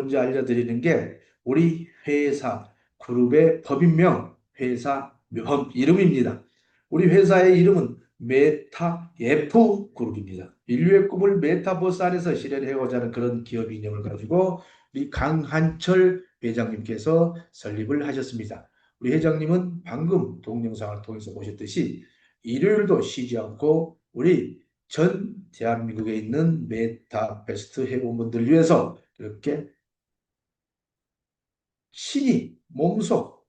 먼저 알려드리는 게 우리 회사 그룹의 법인명, 회사 명 이름입니다. 우리 회사의 이름은 메타 F 그룹입니다. 인류의 꿈을 메타버스 안에서 실현해고자 하는 그런 기업 이념을 가지고 우리 강한철 회장님께서 설립을 하셨습니다. 우리 회장님은 방금 동영상을 통해서 보셨듯이 일요일도 쉬지 않고 우리 전 대한민국에 있는 메타베스트 회원분들 위해서 이렇게 신이 몸소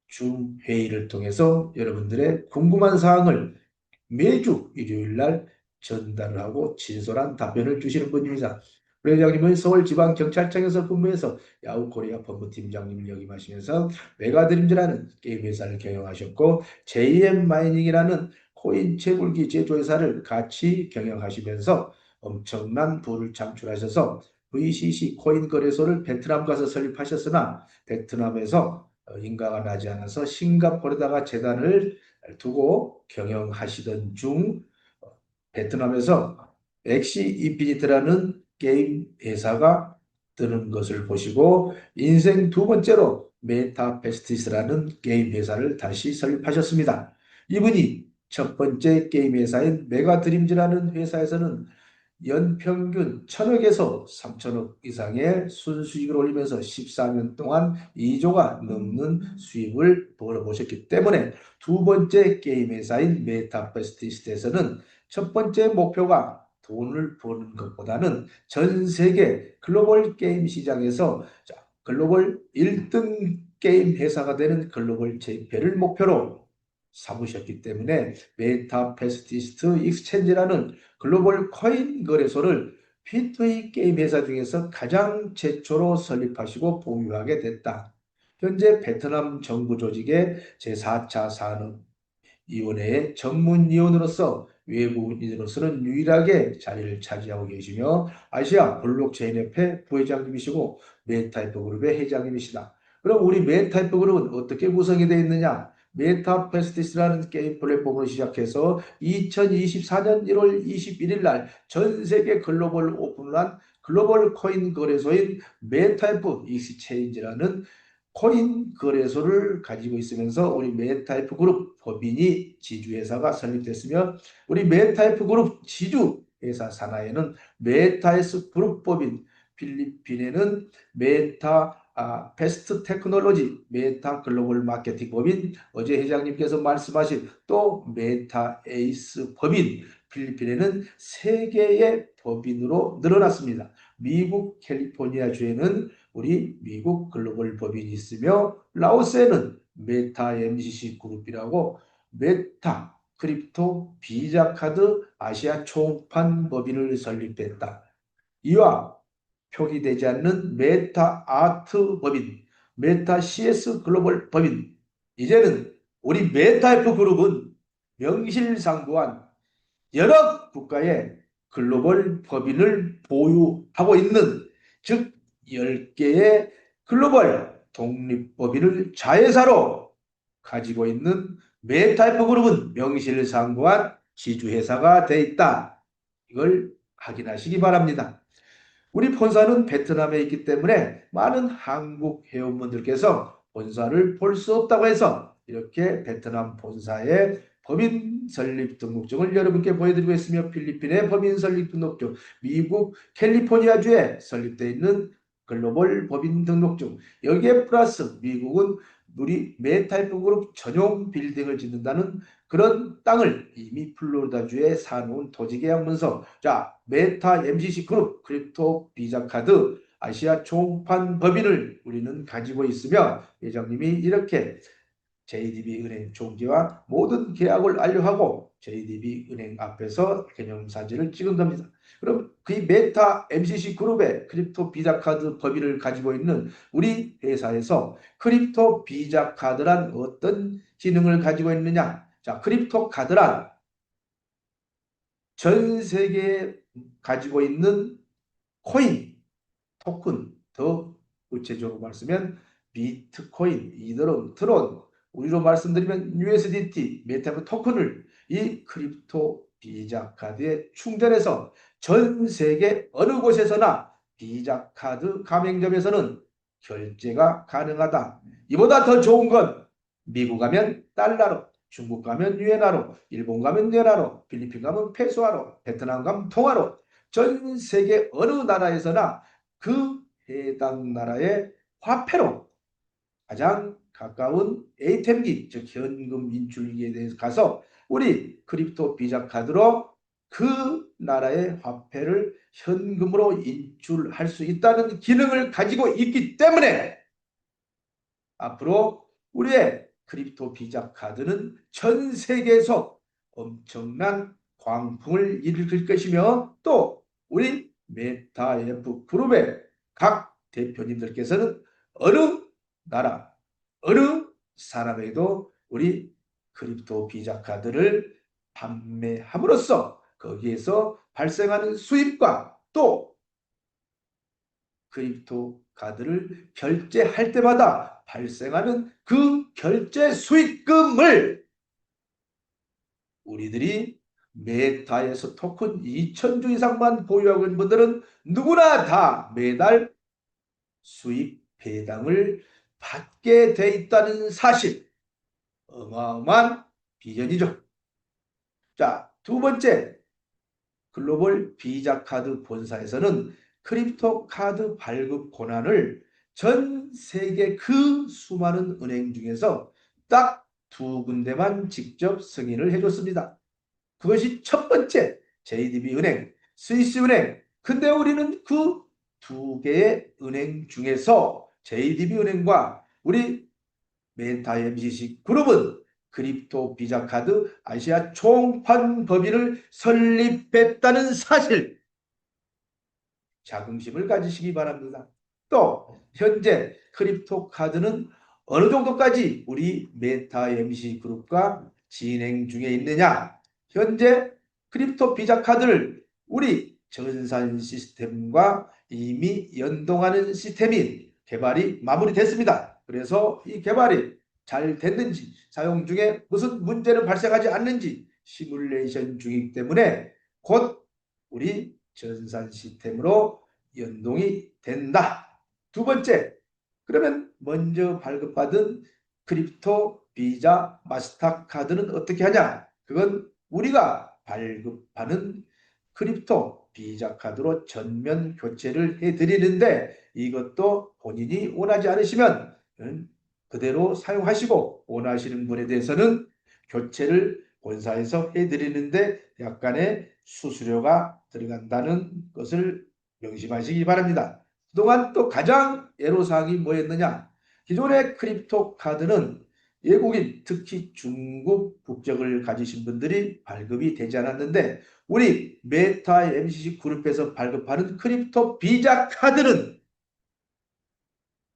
줌 회의를 통해서 여러분들의 궁금한 사항을 매주 일요일 날 전달을 하고 진솔한 답변을 주시는 분입니다. 우리 회장님은 서울지방경찰청에서 근무해서 야후코리아 본부팀장님을 역임하시면서 메가드림즈라는 게임 회사를 경영하셨고 JM 마이닝이라는 코인 채굴기 제조회사를 같이 경영하시면서 엄청난 부를 창출하셔서 VCC 코인 거래소를 베트남 가서 설립하셨으나 베트남에서 인가가 나지 않아서 싱가포르에다가 재단을 두고 경영하시던 중 베트남에서 엑시 인피니트라는 게임 회사가 뜨는 것을 보시고 인생 두 번째로 메타베스티스라는 게임 회사를 다시 설립하셨습니다. 이분이 첫 번째 게임 회사인 메가드림즈라는 회사에서는 연평균 1,000억에서 3,000억 이상의 순수익을 올리면서 14년 동안 2조가 넘는 수입을 벌어보셨기 때문에 두 번째 게임 회사인 메타버스티스에서는 첫 번째 목표가 돈을 버는 것보다는 전 세계 글로벌 게임 시장에서 글로벌 1등 게임 회사가 되는 글로벌 재패를 목표로 삼으셨기 때문에 메타베스티스트 익스체인지라는 글로벌 코인 거래소를 P2A 게임 회사 중에서 가장 최초로 설립하시고 보유하게 됐다. 현재 베트남 정부 조직의 제4차 산업위원회의 전문위원으로서 외국인으로서는 유일하게 자리를 차지하고 계시며 아시아 블록체인협회 부회장님이시고 메타이프 그룹의 회장님이시다. 그럼 우리 메타이프 그룹은 어떻게 구성이 되어 있느냐? 메타페스티스라는 게임 플랫폼을 시작해서 2024년 1월 21일 날 전 세계 글로벌 오픈을 한 글로벌 코인 거래소인 메타이프 익스체인지라는 코인 거래소를 가지고 있으면서 우리 메타이프 그룹 법인이 지주회사가 설립됐으며 우리 메타이프 그룹 지주회사 산하에는 메타에스 그룹 법인 필리핀에는 메타 베스트 테크놀로지 메타 글로벌 마케팅 법인 어제 회장님께서 말씀하신 또 메타 에이스 법인 필리핀에는 세 개의 법인으로 늘어났습니다. 미국 캘리포니아주에는 우리 미국 글로벌 법인이 있으며 라오스에는 메타 MCC 그룹이라고 메타 크립토 비자 카드 아시아 총판 법인을 설립했다. 이와 표기되지 않는 메타 아트 법인, 메타 CS 글로벌 법인. 이제는 우리 메타F 그룹은 명실상부한 여러 국가의 글로벌 법인을 보유하고 있는 즉 10개의 글로벌 독립법인을 자회사로 가지고 있는 메타F 그룹은 명실상부한 지주회사가 돼 있다. 이걸 확인하시기 바랍니다. 우리 본사는 베트남에 있기 때문에 많은 한국 회원분들께서 본사를 볼 수 없다고 해서 이렇게 베트남 본사의 법인 설립 등록증을 여러분께 보여드리고 있으며 필리핀의 법인 설립 등록증, 미국 캘리포니아주에 설립되어 있는 글로벌 법인 등록증, 여기에 플러스 미국은 우리 메타이프 그룹 전용 빌딩을 짓는다는 그런 땅을 이미 플로리다주에 사놓은 토지계약 문서, 자 메타 MCC 그룹 크립토 비자 카드 아시아 총판 법인을 우리는 가지고 있으며 회장님이 이렇게 JDB 은행 총재와 모든 계약을 완료하고 JDB 은행 앞에서 기념사진을 찍은 겁니다. 그럼 그 메타 MCC 그룹의 크립토 비자 카드 법인을 가지고 있는 우리 회사에서 크립토 비자 카드란 어떤 기능을 가지고 있느냐? 자, 크립토 카드란 전 세계에 가지고 있는 코인, 토큰, 더 구체적으로 말씀하면 비트코인, 이더리움, 트론, 우리로 말씀드리면 USDT, 메타브 토큰을 이 크립토 비자 카드에 충전해서 전 세계 어느 곳에서나 비자 카드 가맹점에서는 결제가 가능하다. 이보다 더 좋은 건 미국 가면 달러로, 중국 가면 위엔화로, 일본 가면 엔화로, 필리핀 가면 페소화로, 베트남 가면 통화로, 전 세계 어느 나라에서나 그 해당 나라의 화폐로 가장 가까운 ATM기, 즉 현금 인출기에 대해서 가서 우리 크립토 비자 카드로 그 나라의 화폐를 현금으로 인출할 수 있다는 기능을 가지고 있기 때문에 앞으로 우리의 크립토 비자 카드는 전 세계에서 엄청난 광풍을 일으킬 것이며, 또 우리 메타F 그룹의 각 대표님들께서는 어느 나라, 어느 사람에게도 우리 크립토 비자 카드를 판매함으로써 거기에서 발생하는 수입과 또 크립토 카드를 결제할 때마다 발생하는 그 결제 수익금을 우리들이 메타에서 토큰 2,000주 이상만 보유하고 있는 분들은 누구나 다 매달 수익 배당을 받게 돼 있다는 사실, 어마어마한 비전이죠. 자, 두 번째, 글로벌 비자 카드 본사에서는 크립토 카드 발급 권한을 전 세계 그 수많은 은행 중에서 딱 두 군데만 직접 승인을 해줬습니다. 그것이 첫 번째, JDB은행, 스위스은행. 근데 우리는 그 두 개의 은행 중에서 JDB은행과 우리 메타MCC 그룹은 크립토 비자 카드 아시아 총판 법인을 설립했다는 사실, 자긍심을 가지시기 바랍니다. 또 현재 크립토 카드는 어느 정도까지 우리 메타MCC 그룹과 진행 중에 있느냐? 현재 크립토 비자 카드를 우리 전산 시스템과 이미 연동하는 시스템이 개발이 마무리됐습니다. 그래서 이 개발이 잘 됐는지, 사용 중에 무슨 문제는 발생하지 않는지 시뮬레이션 중이기 때문에 곧 우리 전산 시스템으로 연동이 된다. 두 번째, 그러면 먼저 발급받은 크립토 비자 마스터카드는 어떻게 하냐? 그건 우리가 발급하는 크립토 비자 카드로 전면 교체를 해드리는데, 이것도 본인이 원하지 않으시면 그대로 사용하시고, 원하시는 분에 대해서는 교체를 본사에서 해드리는데 약간의 수수료가 들어간다는 것을 명심하시기 바랍니다. 그동안 또 가장 애로사항이 뭐였느냐? 기존의 크립토 카드는 외국인, 특히 중국 국적을 가지신 분들이 발급이 되지 않았는데, 우리 메타 MCC 그룹에서 발급하는 크립토 비자 카드는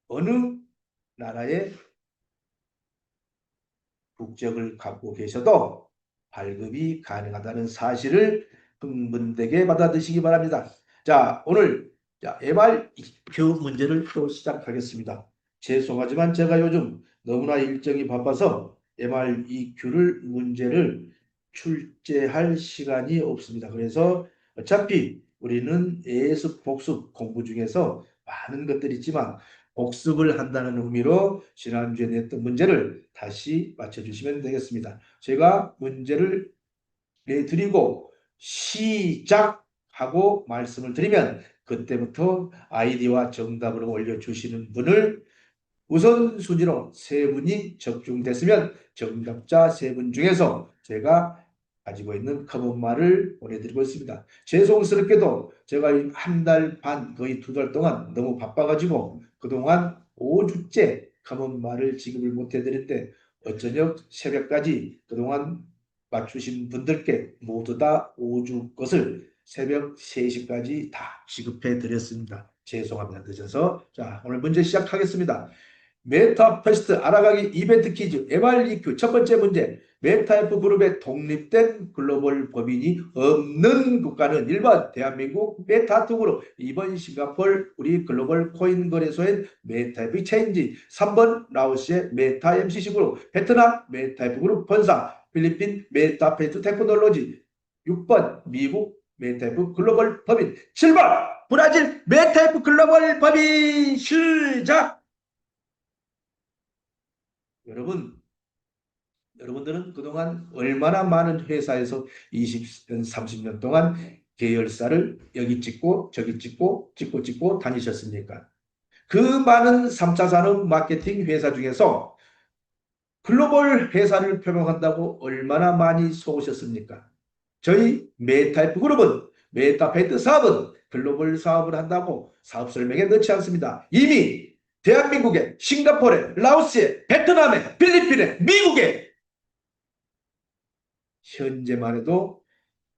어느 나라의 국적을 갖고 계셔도 발급이 가능하다는 사실을 흥분되게 받아들이시기 바랍니다. 자, 오늘 MREQ 문제를 또 시작하겠습니다. 죄송하지만 제가 요즘 너무나 일정이 바빠서 MREQ를 문제를 출제할 시간이 없습니다. 그래서 어차피 우리는 AS 복습 공부 중에서 많은 것들이 있지만 복습을 한다는 의미로 지난주에 냈던 문제를 다시 맞춰주시면 되겠습니다. 제가 문제를 내드리고 시작하고 말씀을 드리면 그때부터 아이디와 정답을 올려주시는 분을 우선순위로 세 분이 적중됐으면 정답자 세 분 중에서 제가 가지고 있는 커먼말을 보내드리고 있습니다. 죄송스럽게도 제가 한 달 반, 거의 두 달 동안 너무 바빠가지고 그동안 5주째 커먼말을 지급을 못해드렸는데 어쩌녁 새벽까지 그동안 맞추신 분들께 모두 다 5주 것을 새벽 3시까지 다 지급해 드렸습니다. 죄송합니다. 늦어서. 자, 오늘 문제 시작하겠습니다. 메타퀘스트 알아가기 이벤트 퀴즈 MREQ 첫 번째 문제. 메타F 그룹의 독립된 글로벌 법인이 없는 국가는 1번 대한민국 메타2 그룹, 2번 싱가포르 우리 글로벌 코인 거래소인 메타F 체인지, 3번 라오스의 메타 MCC 그룹, 베트남 메타F 그룹 본사, 필리핀 메타페이트 테크놀로지, 6번 미국 메타F 글로벌 법인, 7번 브라질 메타F 글로벌 법인 시작! 여러분들은 그동안 얼마나 많은 회사에서 20년, 30년 동안 계열사를 여기 찍고 저기 찍고 다니셨습니까? 그 많은 3차 산업 마케팅 회사 중에서 글로벌 회사를 표명한다고 얼마나 많이 속으셨습니까? 저희 메타이프 그룹은 메타페이트 사업은 글로벌 사업을 한다고 사업 설명에 넣지 않습니다. 이미 대한민국에, 싱가포르에, 라오스에, 베트남에, 필리핀에, 미국에 현재만 해도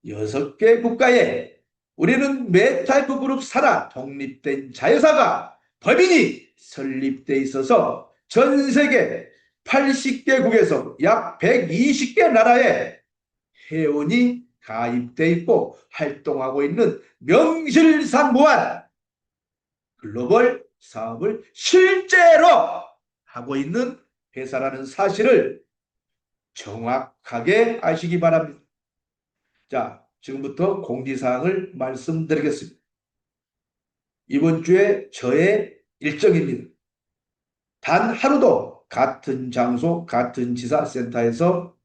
6개 국가에 우리는 메타이프 그룹 산하 독립된 자회사가 법인이 설립돼 있어서 전 세계 80개국에서 약 120개 나라에 회원이 가입돼 있고 활동하고 있는 명실상부한 글로벌 사업을 실제로 하고 있는 회사라는 사실을 정확하게 아시기 바랍니다. 자, 지금부터 공지사항을 말씀드리겠습니다. 이번 주에 저의 일정입니다. 단 하루도 같은 장소, 같은 지사센터에서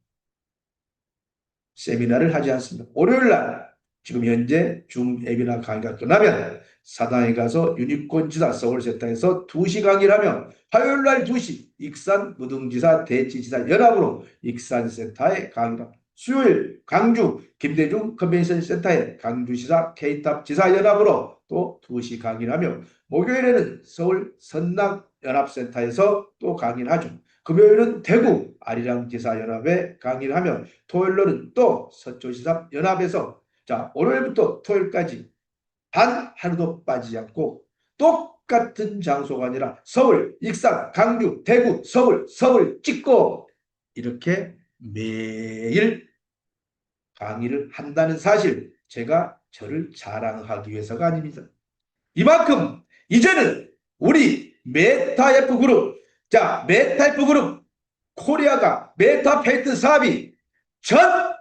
세미나를 하지 않습니다. 월요일날 지금 현재 줌 앱이나 강의가 끝나면 사당에 가서 유니콘지사 서울센터에서 2시 강의를 하며 화요일날 2시 익산 무등지사 대치지사 연합으로 익산센터에 강의를 합니다. 수요일 광주 김대중 컨벤션센터에 광주시사 K탑 지사연합으로 또 2시 강의를 하며 목요일에는 서울 선남연합센터에서 또 강의를 하죠. 금요일은 대구 아리랑지사연합에 강의를 하며 토요일로는 또 서초지사연합에서 자 월요일부터 토요일까지 단 하루도 빠지지 않고 똑같은 장소가 아니라 서울, 익산, 강주, 대구, 서울 찍고 이렇게 매일 강의를 한다는 사실 제가 저를 자랑하기 위해서가 아닙니다. 이만큼 이제는 우리 메타F 그룹 자 메타F 그룹 코리아가 메타페이트 사업이 전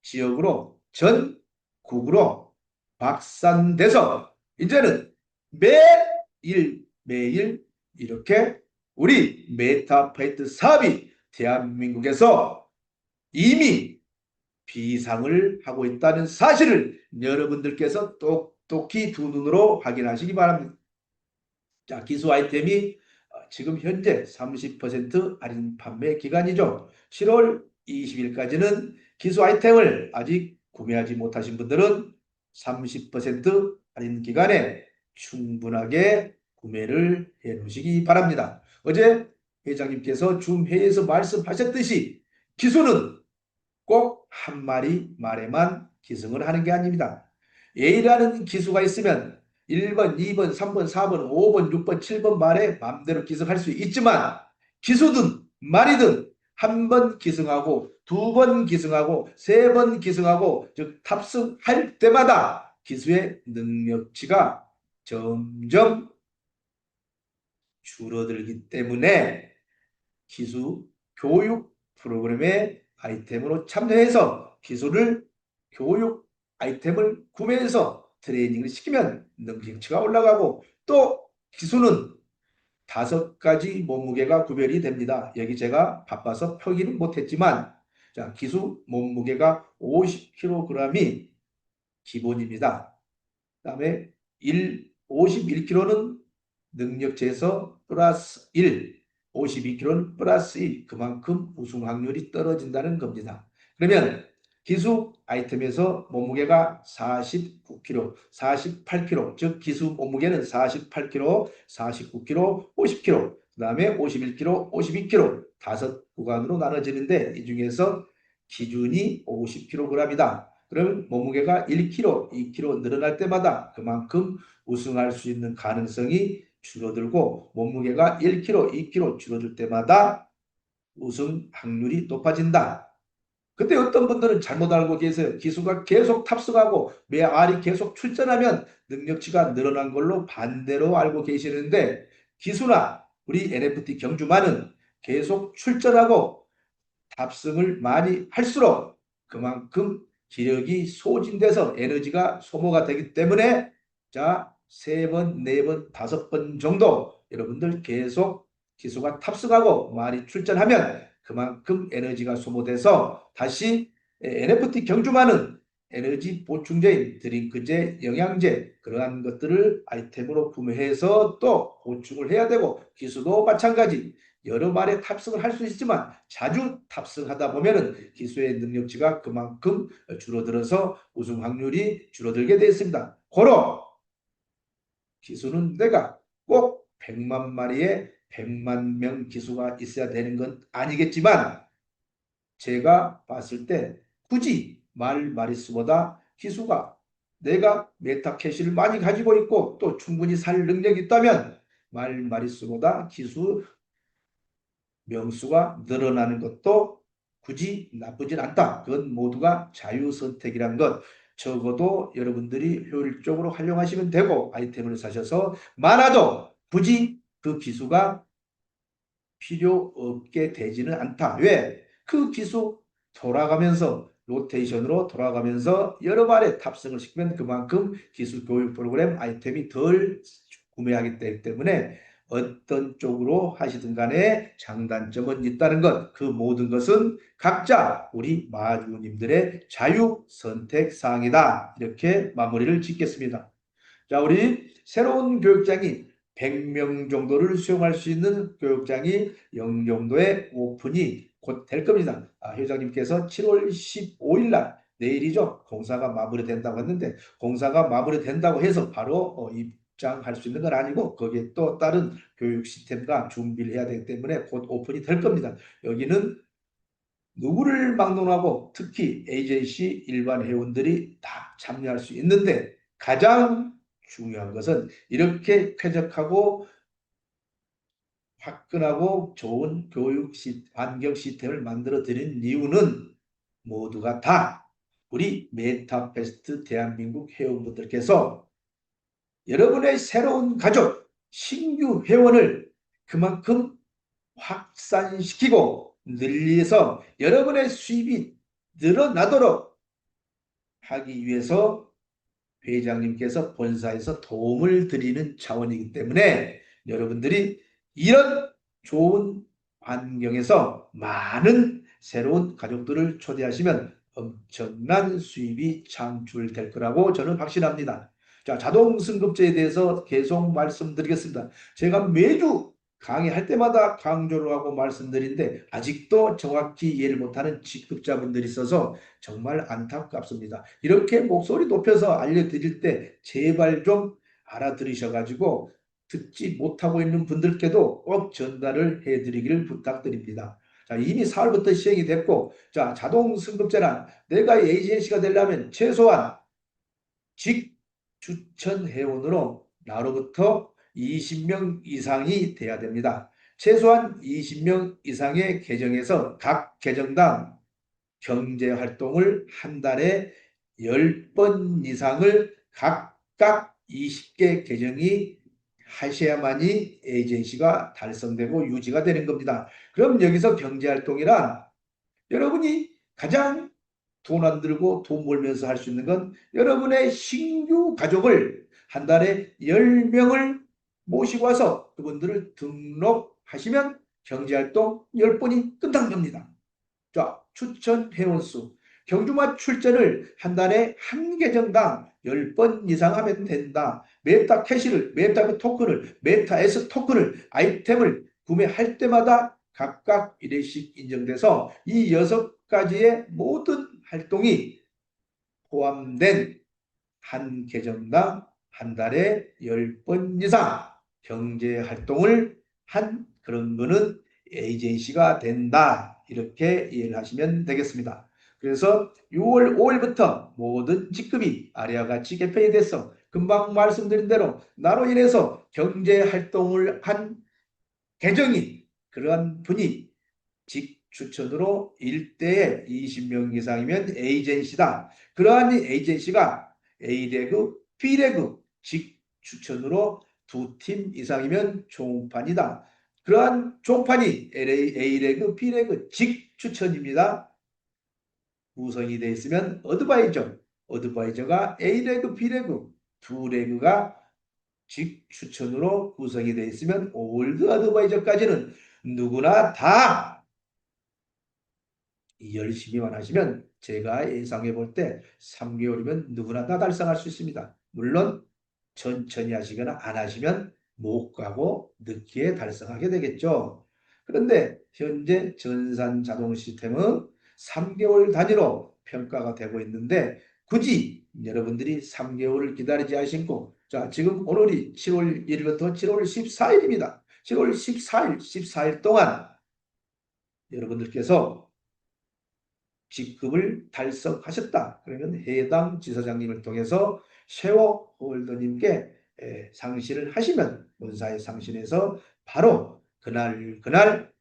지역으로 전국으로 확산돼서 이제는 매일 이렇게 우리 메타페이트 사업이 대한민국에서 이미 비상을 하고 있다는 사실을 여러분들께서 똑똑히 두 눈으로 확인하시기 바랍니다. 자, 기수 아이템이 지금 현재 30% 할인 판매 기간이죠. 7월 20일까지는 기수 아이템을 아직 구매하지 못하신 분들은 30% 할인 기간에 충분하게 구매를 해 놓으시기 바랍니다. 어제 회장님께서 줌 회의에서 말씀하셨듯이 기수는 꼭 한 마리 말에만 기승을 하는 게 아닙니다. A라는 기수가 있으면 1번, 2번, 3번, 4번, 5번, 6번, 7번 말에 마음대로 기승할 수 있지만 기수든 말이든 한 번 기승하고 2번 기승하고 3번 기승하고 즉 탑승할 때마다 기수의 능력치가 점점 줄어들기 때문에 기수 교육 프로그램의 아이템으로 참여해서 기술을 교육 아이템을 구매해서 트레이닝을 시키면 능력치가 올라가고 또 기수는 5가지 몸무게가 구별이 됩니다. 여기 제가 바빠서 표기는 못했지만 자, 기수 몸무게가 50kg이 기본입니다. 그 다음에 51kg는 능력치에서 플러스 1, 52kg는 플러스 1, 그만큼 우승 확률이 떨어진다는 겁니다. 그러면 기수 아이템에서 몸무게가 49kg, 48kg, 즉 기수 몸무게는 48kg, 49kg, 50kg, 그 다음에 51kg, 52kg 5구간으로 나눠지는데 이 중에서 기준이 50kg이다. 그럼 몸무게가 1kg, 2kg 늘어날 때마다 그만큼 우승할 수 있는 가능성이 줄어들고 몸무게가 1kg, 2kg 줄어들 때마다 우승 확률이 높아진다. 그때 어떤 분들은 잘못 알고 계세요. 기수가 계속 탑승하고 알이 계속 출전하면 능력치가 늘어난 걸로 반대로 알고 계시는데 기수나 우리 NFT 경주만은 계속 출전하고 탑승을 많이 할수록 그만큼 기력이 소진돼서 에너지가 소모가 되기 때문에 자, 3번, 4번, 5번 정도 여러분들 계속 기수가 탑승하고 많이 출전하면 그만큼 에너지가 소모돼서 다시 NFT 경주마는 에너지 보충제인 드링크제, 영양제 그러한 것들을 아이템으로 구매해서 또 보충을 해야 되고 기수도 마찬가지 여러 말에 탑승을 할 수 있지만 자주 탑승하다 보면은 기수의 능력치가 그만큼 줄어들어서 우승 확률이 줄어들게 되어 있습니다. 고로 기수는 내가 꼭 100만 마리에 100만 명 기수가 있어야 되는 건 아니겠지만 제가 봤을 때 굳이 말 마리수보다 기수가 내가 메타캐시를 많이 가지고 있고 또 충분히 살 능력이 있다면 말 마리수보다 기수 명수가 늘어나는 것도 굳이 나쁘진 않다. 그건 모두가 자유선택이란 것. 적어도 여러분들이 효율적으로 활용하시면 되고 아이템을 사셔서 많아도 굳이 그 기수가 필요 없게 되지는 않다. 왜? 그 기수 돌아가면서 로테이션으로 돌아가면서 여러 발에 탑승을 시키면 그만큼 기술 교육 프로그램 아이템이 덜 구매하기 되기 때문에 어떤 쪽으로 하시든 간에 장단점은 있다는 것. 그 모든 것은 각자 우리 마주님들의 자유 선택 사항이다. 이렇게 마무리를 짓겠습니다. 자, 우리 새로운 교육장이 100명 정도를 수용할 수 있는 교육장이 영종도에 오픈이 곧 될 겁니다. 회장님께서 7월 15일 날 내일이죠. 공사가 마무리된다고 했는데 공사가 마무리된다고 해서 바로 입장할 수 있는 건 아니고 거기에 또 다른 교육 시스템과 준비를 해야 되기 때문에 곧 오픈이 될 겁니다. 여기는 누구를 막론하고 특히 AJC 일반 회원들이 다 참여할 수 있는데 가장 중요한 것은 이렇게 쾌적하고 화끈하고 좋은 교육 환경 시스템을 만들어 드린 이유는 모두가 다 우리 메타페스트 대한민국 회원분들께서 여러분의 새로운 가족, 신규 회원을 그만큼 확산시키고 늘려서 여러분의 수입이 늘어나도록 하기 위해서 회장님께서 본사에서 도움을 드리는 차원이기 때문에 여러분들이 이런 좋은 환경에서 많은 새로운 가족들을 초대하시면 엄청난 수입이 창출될 거라고 저는 확신합니다. 자, 자동 승급제에 대해서 계속 말씀드리겠습니다. 제가 매주 강의할 때마다 강조를 하고 말씀드리는데 아직도 정확히 이해를 못하는 직급자분들이 있어서 정말 안타깝습니다. 이렇게 목소리 높여서 알려드릴 때 제발 좀 알아들으셔가지고 듣지 못하고 있는 분들께도 꼭 전달을 해드리기를 부탁드립니다. 자, 이미 4월부터 시행이 됐고, 자, 자동 승급제란 내가 에이전시가 되려면 최소한 직추천 회원으로 나로부터 20명 이상이 돼야 됩니다. 최소한 20명 이상의 계정에서 각 계정당 경제활동을 한 달에 10번 이상을 각각 20개 계정이 하셔야만이 에이전시가 달성되고 유지가 되는 겁니다. 그럼 여기서 경제활동이란 여러분이 가장 돈 안 들고 돈 벌면서 할 수 있는 건 여러분의 신규 가족을 한 달에 10명을 모시고 와서 그분들을 등록하시면 경제활동 10번이 끝난 겁니다. 자, 추천 회원수. 경주마 출전을 한 달에 한 계정당 10번 이상 하면 된다. 메타 캐시를, 메타 토큰을, 메타 S 토큰을, 아이템을 구매할 때마다 각각 1회씩 인정돼서 이 6가지의 모든 활동이 포함된 한 계정당 한 달에 10번 이상 경제 활동을 한 그런 거는 에이전시가 된다. 이렇게 이해를 하시면 되겠습니다. 그래서 6월 5일부터 모든 직급이 아래와 같이 개편이 돼서 금방 말씀드린 대로 나로 인해서 경제 활동을 한 계정인 그러한 분이 직추천으로 1대에 20명 이상이면 에이전시다. 그러한 에이전시가 A레그, B레그 직추천으로 2팀 이상이면 종판이다. 그러한 종판이 A레그, B레그 직추천입니다. 구성이 되어 있으면 어드바이저가 A레그, B레그 두 레그가 직 추천으로 구성이 되어 있으면 올드 어드바이저까지는 누구나 다 열심히만 하시면 제가 예상해 볼 때 3개월이면 누구나 다 달성할 수 있습니다. 물론 천천히 하시거나 안 하시면 못 가고 늦게 달성하게 되겠죠. 그런데 현재 전산 자동 시스템은 3개월 단위로 평가가 되고 있는데 굳이 여러분들이 3개월을 기다리지 않고 자, 지금 오늘이 7월 1일부터 7월 14일입니다. 7월 14일 동안 여러분들께서 직급을 달성하셨다. 그러면 해당 지사장님을 통해서 쉐어 홀더님께 상신을 하시면 본사에 상신해서 바로 그날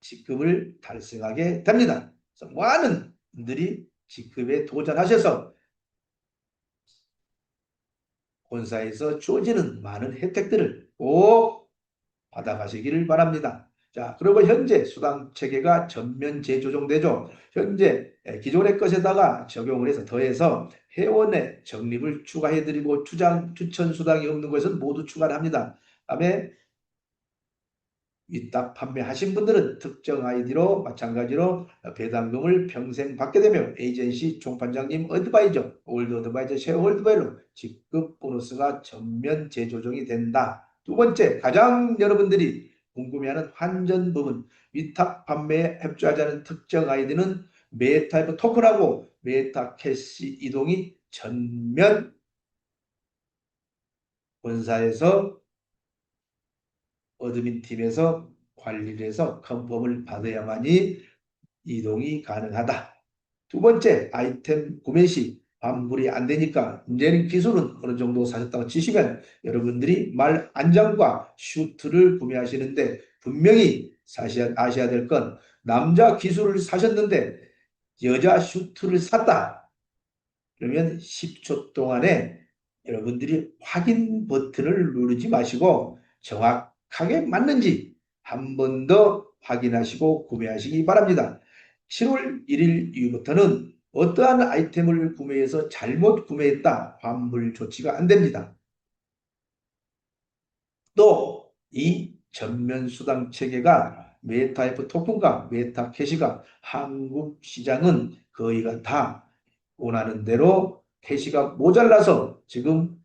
직급을 달성하게 됩니다. 그래서 많은 분들이 직급에 도전하셔서 본사에서 주어지는 많은 혜택들을 꼭 받아가시기를 바랍니다. 자, 그리고 현재 수당 체계가 전면 재조정되죠. 현재 기존의 것에다가 적용을 해서 더해서 회원의 적립을 추가해드리고 추천 수당이 없는 것은 모두 추가를 합니다. 다음에 위탁 판매하신 분들은 특정 아이디로 마찬가지로 배당금을 평생 받게 되며 에이전시 총판장님 어드바이저, 올드 어드바이저, 쉐어 어드바이저로 직급 보너스가 전면 재조정이 된다. 두 번째, 가장 여러분들이 궁금해하는 환전 부분, 위탁 판매에 협조하지 않은 특정 아이디는 메타이프 토큰하고 메타 캐시 이동이 전면 본사에서 어드민 팀에서 관리를 해서 컨펌을 받아야만이 이동이 가능하다. 두 번째, 아이템 구매 시 환불이 안 되니까 이제는 기술은 어느 정도 사셨다고 치시면 여러분들이 말 안장과 슈트를 구매하시는데 분명히 아셔야 될 건 남자 기술을 사셨는데 여자 슈트를 샀다. 그러면 10초 동안에 여러분들이 확인 버튼을 누르지 마시고 정확하게 맞는지 한 번 더 확인하시고 구매하시기 바랍니다. 7월 1일 이후부터는 어떠한 아이템을 구매해서 잘못 구매했다 환불 조치가 안 됩니다. 또 이 전면 수당 체계가 메타F 토큰과 메타 캐시가 한국 시장은 거의가 다 원하는 대로 캐시가 모자라서 지금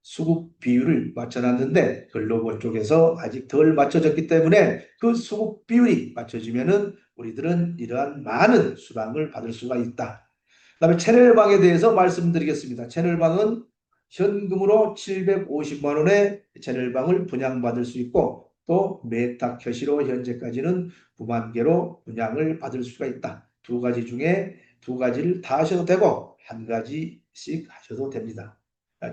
수급 비율을 맞춰놨는데 글로벌 쪽에서 아직 덜 맞춰졌기 때문에 그 수급 비율이 맞춰지면은 우리들은 이러한 많은 수당을 받을 수가 있다. 그다음에 채널방에 대해서 말씀드리겠습니다. 채널방은 현금으로 750만 원의 채널방을 분양받을 수 있고 또 메타 캐시로 현재까지는 9만 개로 분양을 받을 수가 있다. 두 가지 중에 두 가지를 다 하셔도 되고 한 가지씩 하셔도 됩니다.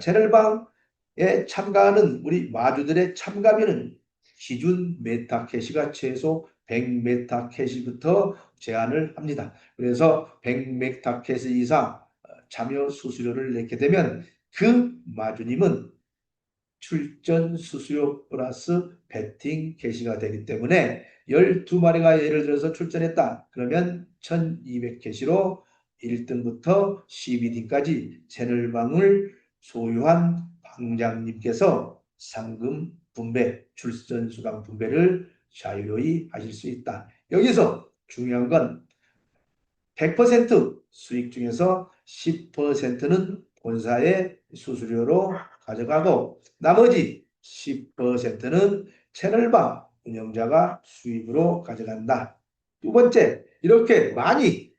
채널방에 참가하는 우리 마주들의 참가비는 기준 메타 캐시가 최소 100메타 캐시부터 제한을 합니다. 그래서 100메타 캐시 이상 참여 수수료를 내게 되면 그 마주님은 출전 수수료 플러스 베팅 캐시가 되기 때문에 12마리가 예를 들어서 출전했다. 그러면 1200 캐시로 1등부터 12등까지 채널방을 소유한 방장님께서 상금 분배, 출전 수당 분배를 자유로이 하실 수 있다. 여기서 중요한 건 100% 수익 중에서 10%는 본사의 수수료로 가져가고 나머지 10%는 채널방 운영자가 수입으로 가져간다. 두 번째, 이렇게 많이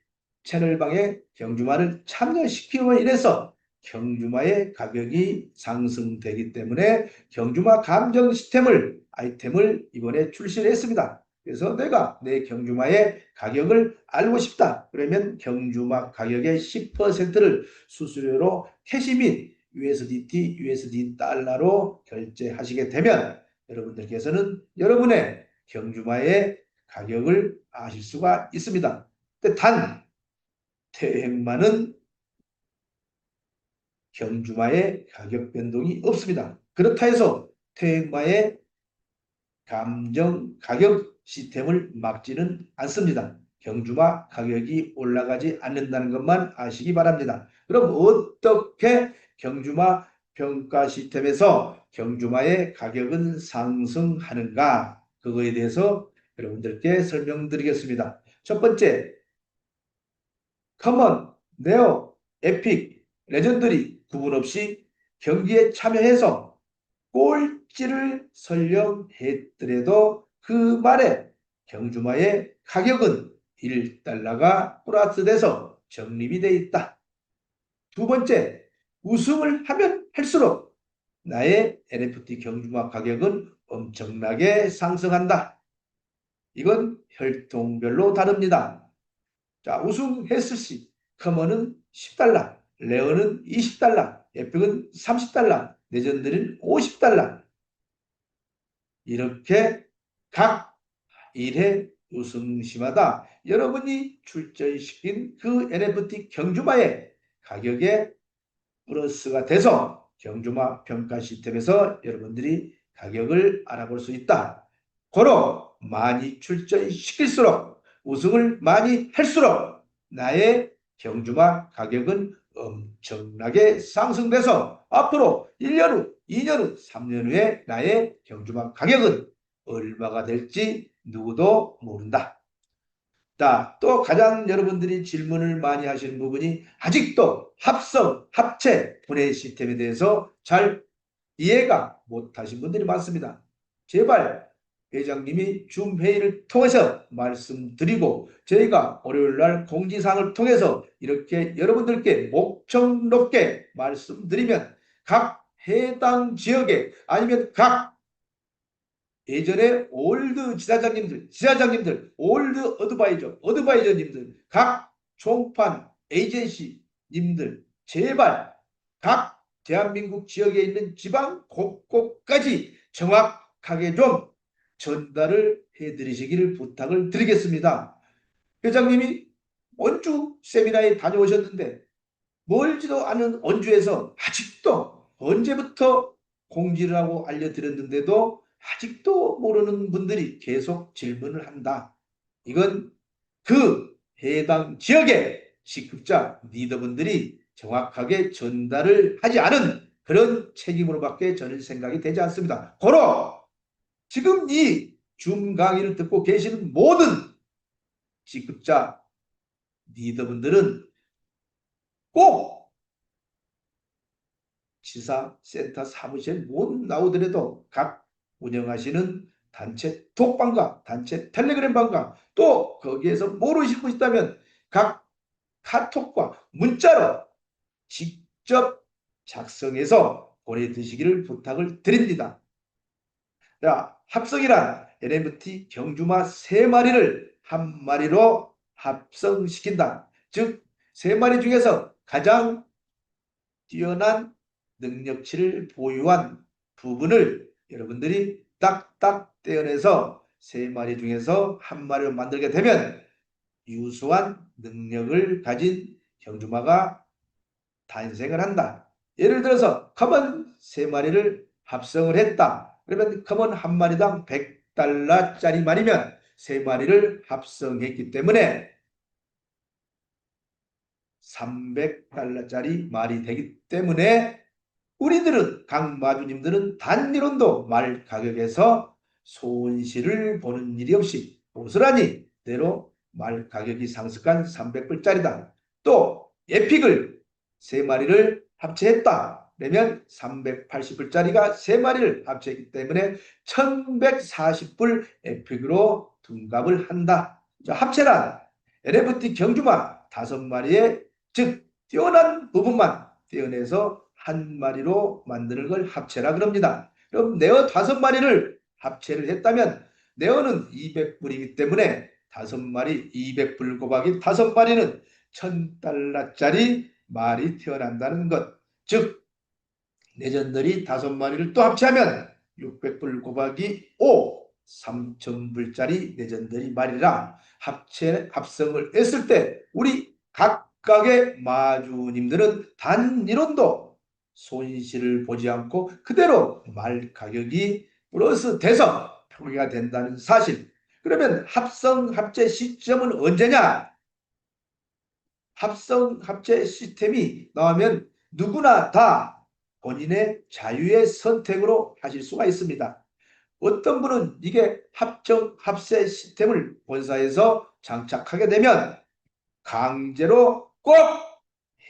채널방에 경주마를 참여시키고 인해서 경주마의 가격이 상승되기 때문에 경주마 감정 시스템을 아이템을 이번에 출시를 했습니다. 그래서 내가 내 경주마의 가격을 알고 싶다. 그러면 경주마 가격의 10%를 수수료로 캐시 및 USDT, USD 달러로 결제하시게 되면 여러분들께서는 여러분의 경주마의 가격을 아실 수가 있습니다. 단 태행마는 경주마의 가격 변동이 없습니다. 그렇다 해서 태행마의 감정 가격 시스템을 막지는 않습니다. 경주마 가격이 올라가지 않는다는 것만 아시기 바랍니다. 그럼 어떻게 경주마 평가 시스템에서 경주마의 가격은 상승하는가? 그거에 대해서 여러분들께 설명드리겠습니다. 첫 번째, 커먼, 네오, 에픽, 레전더리 구분 없이 경기에 참여해서 꼴찌를 설령 했더라도 그 말에 경주마의 가격은 1달러가 플러스돼서 적립이 돼 있다. 두 번째, 우승을 하면 할수록 나의 NFT 경주마 가격은 엄청나게 상승한다. 이건 혈통별로 다릅니다. 자, 우승했을 시 커먼은 10달러, 레어는 20달러, 에픽은 30달러, 레전드는 50달러. 이렇게 각 1회 우승시마다 여러분이 출전시킨 그 NFT 경주마의 가격에 플러스가 돼서 경주마 평가 시스템에서 여러분들이 가격을 알아볼 수 있다. 고로 많이 출전시킬수록 우승을 많이 할수록 나의 경주마 가격은 엄청나게 상승돼서 앞으로 1년 후, 2년 후, 3년 후에 나의 경주마 가격은 얼마가 될지 누구도 모른다. 자, 또 가장 여러분들이 질문을 많이 하시는 부분이 아직도 합성, 합체, 분해 시스템에 대해서 잘 이해가 못하신 분들이 많습니다. 제발 회장님이 줌 회의를 통해서 말씀드리고 저희가 월요일 날 공지사항을 통해서 이렇게 여러분들께 목청 높게 말씀드리면 각 해당 지역에 아니면 각 예전에 올드 지사장님들, 올드 어드바이저님들, 각 총판 에이전시님들 제발 각 대한민국 지역에 있는 지방 곳곳까지 정확하게 좀 전달을 해드리시기를 부탁을 드리겠습니다. 회장님이 원주 세미나에 다녀오셨는데 멀지도 않은 원주에서 아직도 언제부터 공지를 하고 알려드렸는데도 아직도 모르는 분들이 계속 질문을 한다. 이건 그 해당 지역의 식급자 리더분들이 정확하게 전달을 하지 않은 그런 책임으로밖에 저는 생각이 되지 않습니다. 고로 지금 이 줌 강의를 듣고 계시는 모든 식급자 리더분들은 꼭 지사센터 사무실 못 나오더라도 각 운영하시는 단체 톡방과 단체 텔레그램방과 또 거기에서 모르시고 있다면 각 카톡과 문자로 직접 작성해서 보내드시기를 부탁을 드립니다. 자, 합성이란 NFT 경주마 3마리를 한 마리로 합성시킨다. 즉, 3마리 중에서 가장 뛰어난 능력치를 보유한 부분을 여러분들이 딱딱 떼어내서 3마리 중에서 한 마리를 만들게 되면 유수한 능력을 가진 경주마가 탄생을 한다. 예를 들어서 커먼 3마리를 합성을 했다. 그러면 커먼 한 마리당 100달러짜리 말이면 3마리를 합성했기 때문에 300달러짜리 말이 되기 때문에 우리들은 각 마주님들은 단일원도 말 가격에서 손실을 보는 일이 없이 고스란히 대로 말 가격이 상승한 300불짜리다. 또 에픽을 3마리를 합체했다. 그러면 380불짜리가 3마리를 합체했기 때문에 1140불 에픽으로 둔갑을 한다. 자, 합체란 NFT 경주마 5마리의 즉 뛰어난 부분만 떼어내서 한 마리로 만드는 걸 합체라 그럽니다. 그럼 네어 5마리를 합체를 했다면 네어는 200불이기 때문에 5마리 200불 곱하기 5마리는 1000달러짜리 말이 태어난다는 것. 즉 레전더리 5마리를 또 합체하면 600불 곱하기 5 3000불짜리 레전더리 말이라 합성을 했을 때 우리 각각의 마주님들은 단일원도 손실을 보지 않고 그대로 말 가격이 플러스 돼서 표기가 된다는 사실. 그러면 합성 합체 시점은 언제냐? 합성 합체 시스템이 나오면 누구나 다 본인의 자유의 선택으로 하실 수가 있습니다. 어떤 분은 이게 합정 합세 시스템을 본사에서 장착하게 되면 강제로 꼭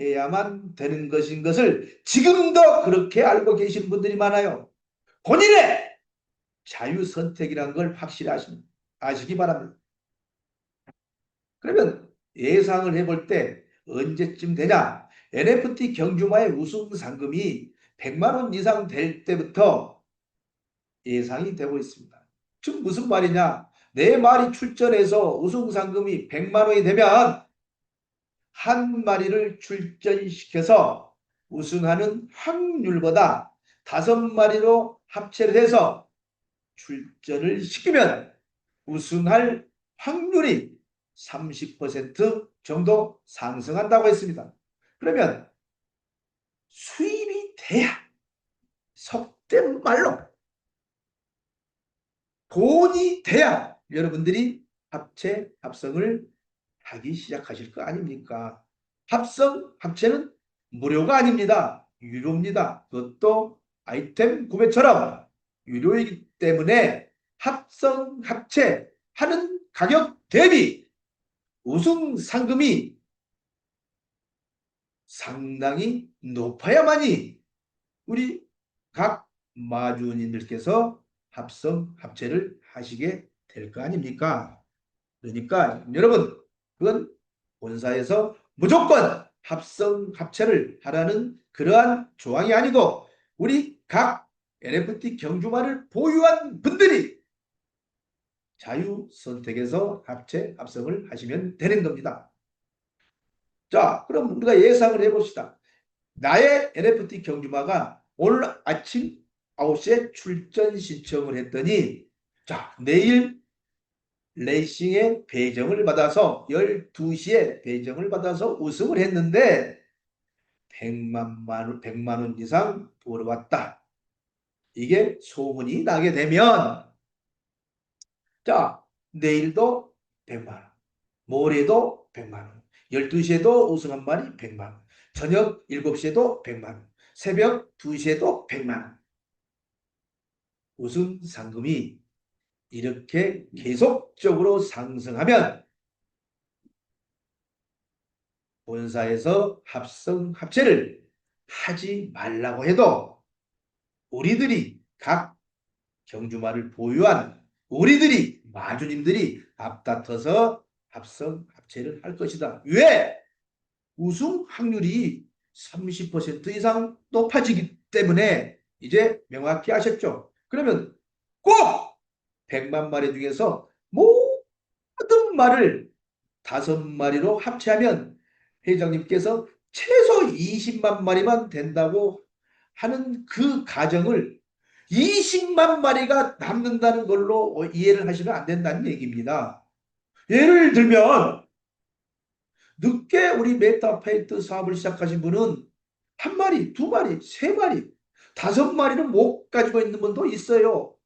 해야만 되는 것인 것을 지금도 그렇게 알고 계신 분들이 많아요. 본인의 자유 선택이라는 걸 확실히 아시기 바랍니다. 그러면 예상을 해볼 때 언제쯤 되냐? NFT 경주마의 우승 상금이 100만 원 이상 될 때부터 예상이 되고 있습니다. 즉 무슨 말이냐? 내 말이 출전해서 우승 상금이 100만 원이 되면 한 마리를 출전시켜서 우승하는 확률보다 5마리로 합체를 해서 출전을 시키면 우승할 확률이 30% 정도 상승한다고 했습니다. 그러면 수입이 돼야 속된 말로 돈이 돼야 여러분들이 합성을 하기 시작하실 거 아닙니까? 합체는 무료가 아닙니다. 유료입니다. 그것도 아이템 구매처럼 유료이기 때문에 합체하는 가격 대비 우승 상금이 상당히 높아야만이 우리 각 마주님들께서 합체를 하시게 될 거 아닙니까? 그러니까 여러분 그건 본사에서 무조건 합체를 하라는 그러한 조항이 아니고 우리 각 NFT 경주마를 보유한 분들이 자유 선택해서 합성을 하시면 되는 겁니다. 자, 그럼 우리가 예상을 해봅시다. 나의 NFT 경주마가 오늘 아침 9시에 출전 신청을 했더니 자, 내일 레이싱의 배정을 받아서 12시에 배정을 받아서 우승을 했는데 100만 원 이상 벌어왔다. 이게 소문이 나게 되면 자, 내일도 100만 원, 모레도 100만 원, 12시에도 우승 한 마리 100만 원, 저녁 7시에도 100만 원, 새벽 2시에도 100만 원. 우승 상금이 이렇게 계속적으로 상승하면 본사에서 합체를 하지 말라고 해도 우리들이 각 경주마를 보유한 우리들이 마주님들이 앞다퉈서 합체를 할 것이다. 왜? 우승 확률이 30% 이상 높아지기 때문에 이제 명확히 아셨죠? 그러면 꼭 100만 마리 중에서 모든 말을 5마리로 합체하면 회장님께서 최소 20만 마리만 된다고 하는 그 가정을 20만 마리가 남는다는 걸로 이해를 하시면 안 된다는 얘기입니다. 예를 들면 늦게 우리 메타페이트 사업을 시작하신 분은 한 마리, 두 마리, 세 마리, 5마리는 못 가지고 있는 분도 있어요.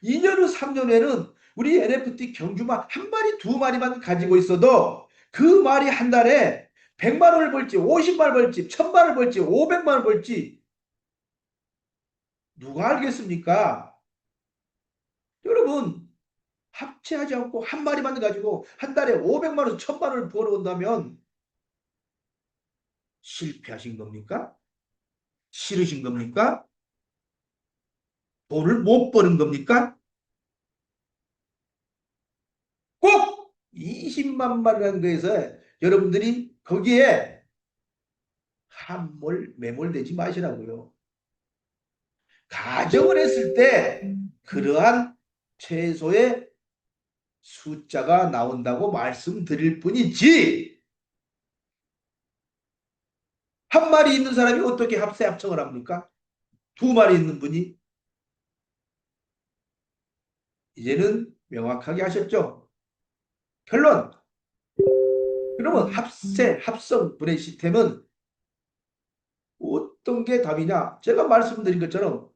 2년 후, 3년 후에는 우리 NFT 경주마 한 마리, 두 마리만 가지고 있어도 그 말이 한 달에 100만 원을 벌지, 50만 원 벌지, 1000만 원을 벌지, 500만 원을 벌지 누가 알겠습니까? 여러분 합체하지 않고 한 마리만 가지고 한 달에 500만 원, 1000만 원을 벌어온다면 실패하신 겁니까? 싫으신 겁니까? 돈을 못 버는 겁니까? 꼭 20만 마리라는 거에서 여러분들이 거기에 매몰되지 마시라고요. 가정을 했을 때 그러한 최소의 숫자가 나온다고 말씀드릴 뿐이지 한 마리 있는 사람이 어떻게 합성을 합니까? 2마리 있는 분이 이제는 명확하게 하셨죠? 결론 그러면 합성 분해 시스템은 어떤 게 답이냐? 제가 말씀드린 것처럼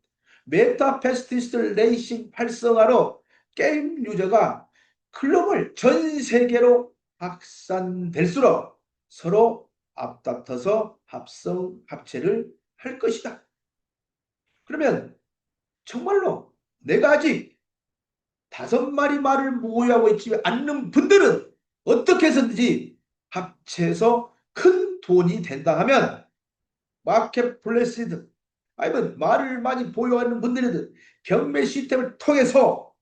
메타페스티스 레이싱 활성화로 게임 유저가 클럽을 전 세계로 확산될수록 서로 앞다퉈서 합체를 할 것이다. 그러면 정말로 내가 아직 5마리 말을 보유하고 있지 않는 분들은 어떻게 해서든지 합쳐서 큰 돈이 된다 하면 마켓플레이스든 아니면 말을 많이 보유하는 분들이든 경매 시스템을 통해서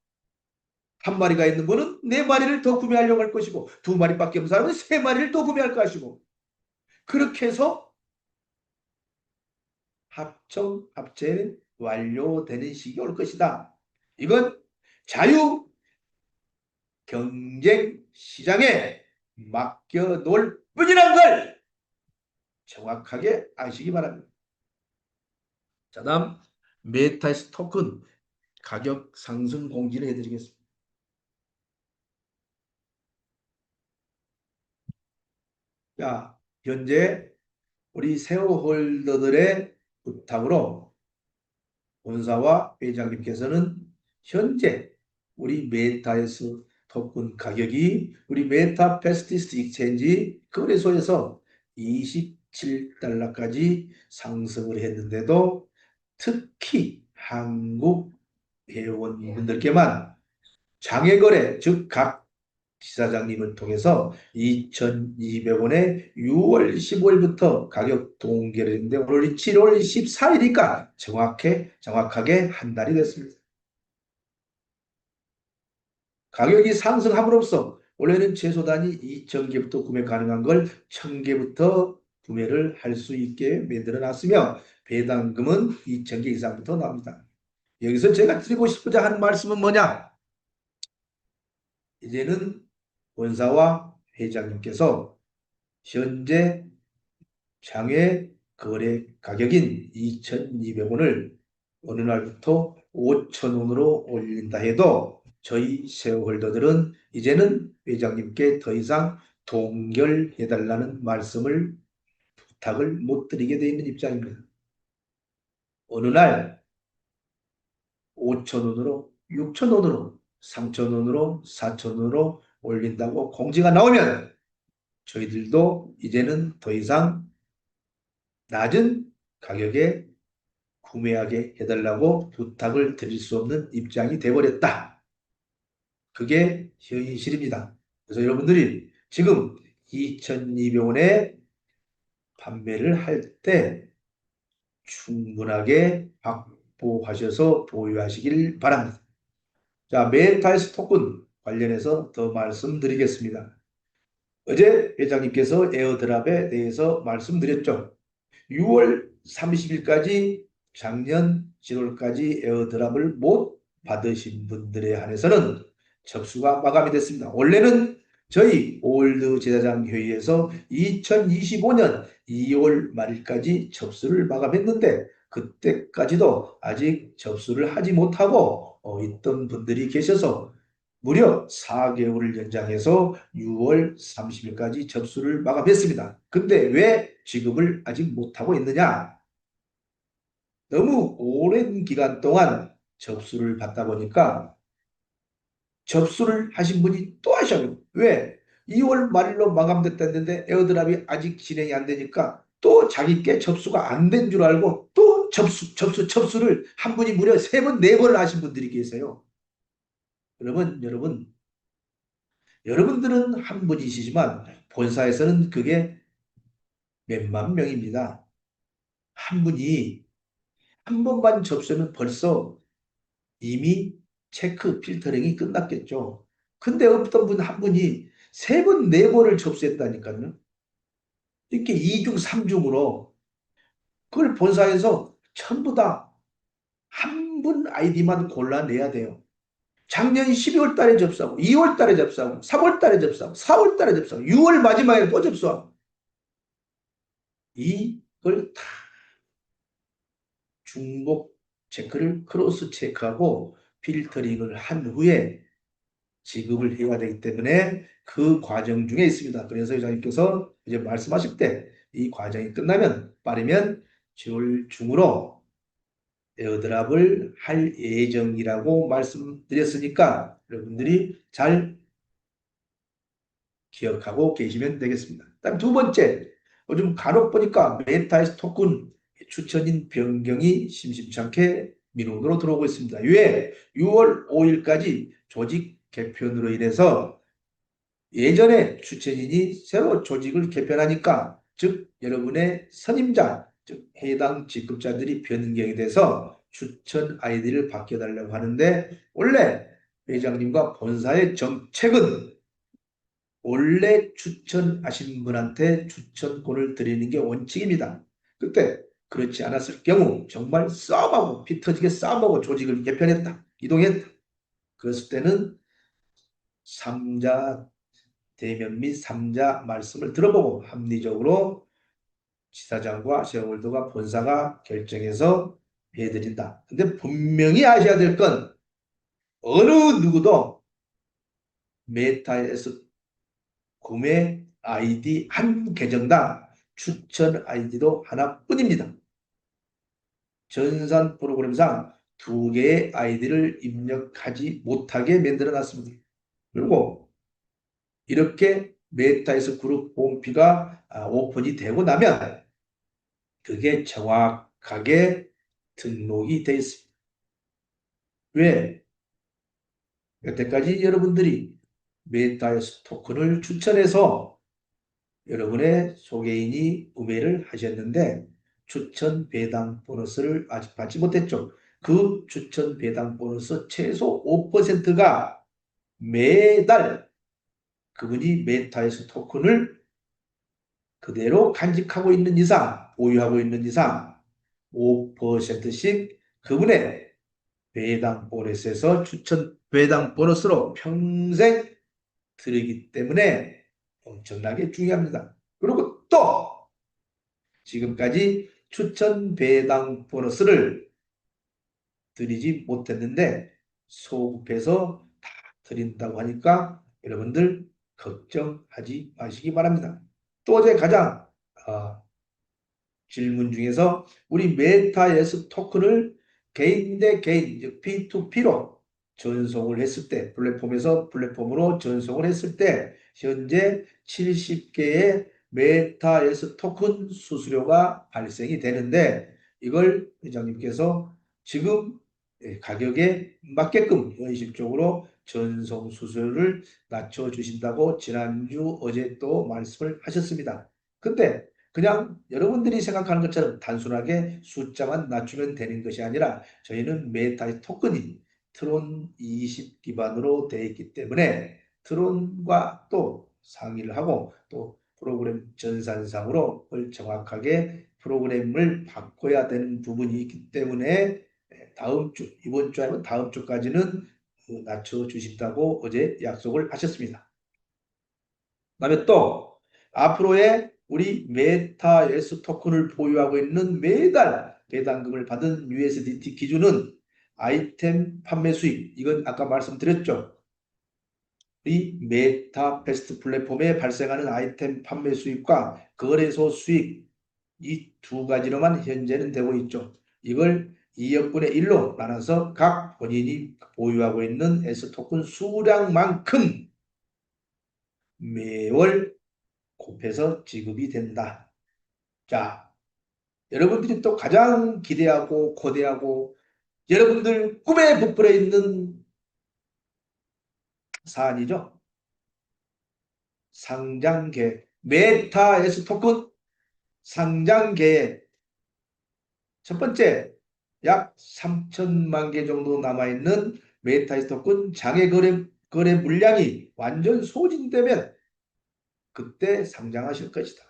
1마리가 있는 분은 4마리를 더 구매하려고 할 것이고 2마리밖에 없는 사람은 3마리를 더 구매할 것이고 그렇게 해서 합체 완료되는 시기 올 것이다. 이건 자유 경쟁 시장에 맡겨놓을 뿐이란 걸 정확하게 아시기 바랍니다. 자, 다음 메타스 토큰 가격 상승 공지를 해드리겠습니다. 자, 현재 우리 세어홀더들의 부탁으로 본사와 회장님께서는 현재 우리 메타에스 토큰 가격이 우리 메타 패스티스트 익스체인지 거래소에서 27달러까지 상승을 했는데도 특히 한국 회원분들께만 장외거래 즉 각 지사장님을 통해서 2,200원에 6월 15일부터 가격 동결을 했는데 오늘이 7월 14일이니까 정확하게 한 달이 됐습니다. 가격이 상승함으로써 원래는 최소단위 2,000개부터 구매 가능한 걸 1,000개부터 구매를 할 수 있게 만들어 놨으며 배당금은 2,000개 이상부터 나옵니다. 여기서 제가 드리고 싶고자 하는 말씀은 뭐냐? 이제는 본사와 회장님께서 현재 장외 거래 가격인 2,200원을 어느 날부터 5,000원으로 올린다 해도 저희 쉐어홀더들은 이제는 회장님께 더 이상 동결해달라는 말씀을 부탁을 못 드리게 되어 있는 입장입니다. 어느 날 5,000원으로 6,000원으로 3,000원으로 4,000원으로 올린다고 공지가 나오면 저희들도 이제는 더 이상 낮은 가격에 구매하게 해달라고 부탁을 드릴 수 없는 입장이 돼버렸다. 그게 현실입니다. 그래서 여러분들이 지금 2,200원에 판매를 할 때 충분하게 확보하셔서 보유하시길 바랍니다. 자, 메타에스 토큰 관련해서 더 말씀드리겠습니다. 어제 회장님께서 에어드랍에 대해서 말씀드렸죠. 6월 30일까지 작년 7월까지 에어드랍을 못 받으신 분들에 한해서는 접수가 마감이 됐습니다. 원래는 저희 올드 제사장 회의에서 2025년 2월 말일까지 접수를 마감했는데 그때까지도 아직 접수를 하지 못하고 있던 분들이 계셔서 무려 4개월을 연장해서 6월 30일까지 접수를 마감했습니다. 근데 왜 지급을 아직 못하고 있느냐? 너무 오랜 기간 동안 접수를 받다 보니까 접수를 하신 분이 또 하셔요. 왜? 2월 말일로 마감됐다는데 에어드랍이 아직 진행이 안 되니까 또 자기께 접수가 안 된 줄 알고 또 접수를 한 분이 무려 3번, 4번을 하신 분들이 계세요. 그러면 여러분들은 한 분이시지만 본사에서는 그게 몇만 명입니다. 한 분이 한 번만 접수하면 벌써 이미 체크 필터링이 끝났겠죠. 근데 어떤 분 한 분이 3번, 4번을 접수했다니까요. 이렇게 2중, 3중으로 그걸 본사에서 전부 다 한 분 아이디만 골라내야 돼요. 작년 12월 달에 접수하고 2월 달에 접수하고 3월 달에 접수하고 4월 달에 접수하고 6월 마지막에 또 접수하고 이걸 다 중복 체크를 크로스 체크하고 필터링을 한 후에 지급을 해야 되기 때문에 그 과정 중에 있습니다. 그래서 회장님께서 이제 말씀하실 때 이 과정이 끝나면 빠르면 10월 중으로 에어드랍을 할 예정이라고 말씀드렸으니까 여러분들이 잘 기억하고 계시면 되겠습니다. 그다음 두 번째, 요즘 간혹 보니까 메타에서 토큰 추천인 변경이 심심치 않게 민원으로 들어오고 있습니다. 왜? 6월 5일까지 조직 개편으로 인해서 예전에 추천인이 새로 조직을 개편하니까 즉 여러분의 선임자, 즉 해당 직급자들이 변경이 돼서 추천 아이디를 바뀌어달라고 하는데 원래 회장님과 본사의 정책은 원래 추천하신 분한테 추천권을 드리는 게 원칙입니다. 그때 그렇지 않았을 경우 정말 싸움하고 피 터지게 싸움하고 조직을 개편했다. 이동했다. 그랬을 때는 3자 대면 및 3자 말씀을 들어보고 합리적으로 지사장과 셰어홀더가 본사가 결정해서 해드린다. 근데 분명히 아셔야 될 건 어느 누구도 메타에서 구매 아이디 한 계정당 추천 아이디도 하나뿐입니다. 전산 프로그램상 두 개의 아이디를 입력하지 못하게 만들어 놨습니다. 그리고 이렇게 메타에서 그룹 홈피가 오픈이 되고 나면 그게 정확하게 등록이 돼 있습니다. 왜? 여태까지 여러분들이 메타에서 토큰을 추천해서 여러분의 소개인이 구매를 하셨는데 추천 배당 보너스를 아직 받지 못했죠. 그 추천 배당 보너스 최소 5%가 매달 그분이 메타에서 토큰을 그대로 간직하고 있는 이상, 보유하고 있는 이상 5%씩 그분의 배당 보너스에서 추천 배당 보너스로 평생 드리기 때문에 엄청나게 중요합니다. 그리고 또 지금까지 추천 배당 보너스를 드리지 못했는데 소급해서 다 드린다고 하니까 여러분들 걱정하지 마시기 바랍니다. 또 어제 가장 질문 중에서 우리 메타에서 토큰을 개인 대 개인, 즉 P2P로 전송을 했을 때, 플랫폼에서 플랫폼으로 전송을 했을 때 현재 70개의 메타에서 토큰 수수료가 발생이 되는데 이걸 회장님께서 지금 가격에 맞게끔 현실적으로 전송 수수료를 낮춰주신다고 지난주 어제 또 말씀을 하셨습니다. 근데 그냥 여러분들이 생각하는 것처럼 단순하게 숫자만 낮추면 되는 것이 아니라 저희는 메타의 토큰이 트론 20 기반으로 되어 있기 때문에 트론과 또 상의를 하고 또 프로그램 전산상으로 그걸 정확하게 프로그램을 바꿔야 되는 부분이 있기 때문에 다음 주, 이번 주 아니면 다음 주까지는 낮춰주신다고 어제 약속을 하셨습니다. 그다음에 또 앞으로의 우리 메타S 토큰을 보유하고 있는 매달 배당금을 받은 USDT 기준은 아이템 판매 수익, 이건 아까 말씀드렸죠. 이 메타 패스트 플랫폼에 발생하는 아이템 판매 수익과 거래소 수익, 이 두 가지로만 현재는 되고 있죠. 이걸 2억분의 1로 나눠서 각 본인이 보유하고 있는 S토큰 수량만큼 매월 곱해서 지급이 된다. 자, 여러분들이 또 가장 기대하고 고대하고 여러분들 꿈에 부풀어 있는 사안이죠. 상장계획. 메타에서 토큰 상장계획. 첫 번째, 약 3천만 개 정도 남아있는 메타에서 토큰 장외 거래 물량이 완전 소진되면 그때 상장하실 것이다.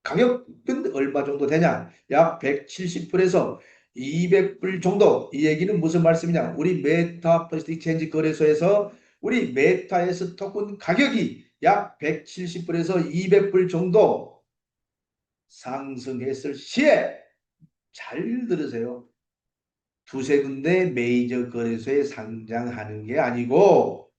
가격은 얼마 정도 되냐? 약 170불에서 200불 정도. 이 얘기는 무슨 말씀이냐? 우리 메타 퍼스트 익스체인지 거래소에서 우리 메타에서 토큰 가격이 약 170불에서 200불 정도 상승했을 시에 잘 들으세요. 두세 군데 메이저 거래소에 상장하는 게 아니고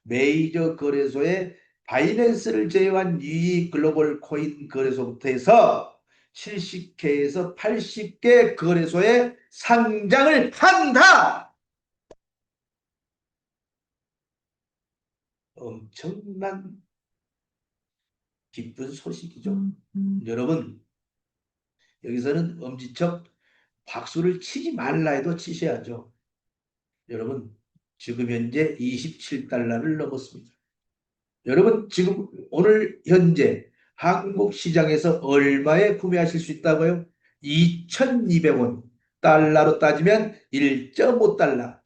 메이저 거래소에 바이낸스를 제외한 이 글로벌 코인 거래소부터 해서 70개에서 80개 거래소에 상장을 한다. 엄청난 기쁜 소식이죠. 여러분, 여기서는 엄지척 박수를 치지 말라 해도 치셔야죠. 여러분, 지금 현재 27달러를 넘었습니다. 여러분, 지금 오늘 현재 한국 시장에서 얼마에 구매하실 수 있다고요? 2,200원. 달러로 따지면 1.5달러.